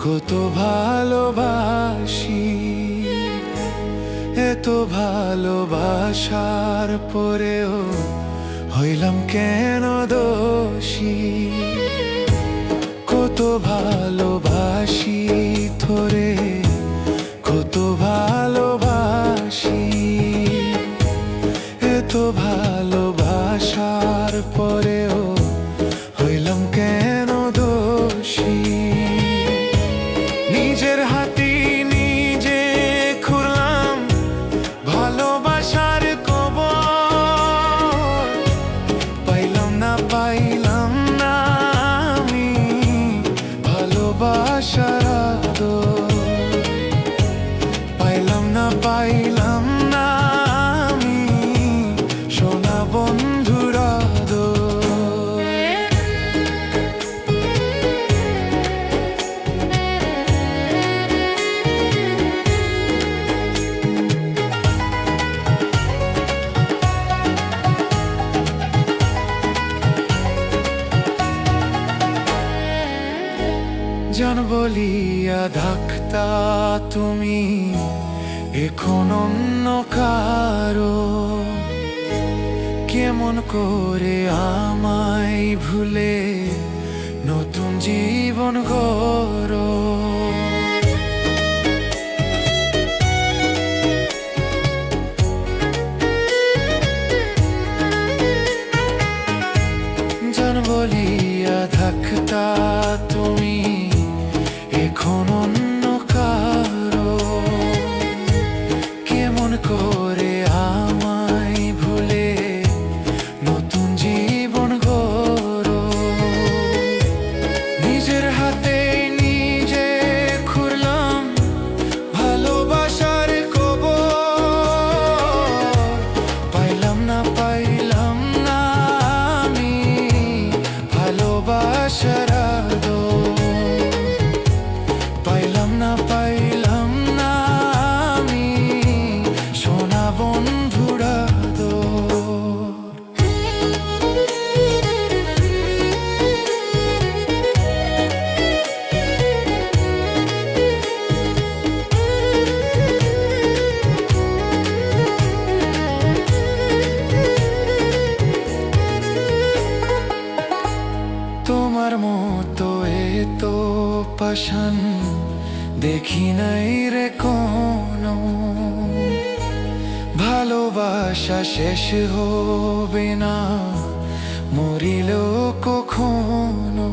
কত ভালোবাসি, এত ভালোবাসার পরেও হইলাম কেন দোষী। কত ভালোবাসি তোরে, কত ভালোবাসি, এত ভালোবাসার পরেও হইলাম কেন দোষী। নিজের হাতে নিজে খুললাম ভালোবাসার কবর, পাইলাম না আমি ভালোবাসার আদর। পাইলাম না আমি সোনা বন্ধুর আদর। জান বলিয়া ডাকতা তুমি এখন অন্য কারো, কেমন করে আমায় ভুলে নতুন জীবন গড়ো। জান বলিয়া ডাকতা তুমি এখন অন্য কারো, কেমন করে আমায় ভুলে নতুন জীবন গড়ো। নিজের হাতে নিজে খুললাম ভালোবাসার কবর, পাইলাম না আমি ভালোবাসার আদর। পাইলাম না আমি সোনা বন্ধুর আদর। তোমার মতো এত পাষাণ দেখি নাই রে কোনো, ভালোবাসা শেষ হবে না মরিলেও কখনো।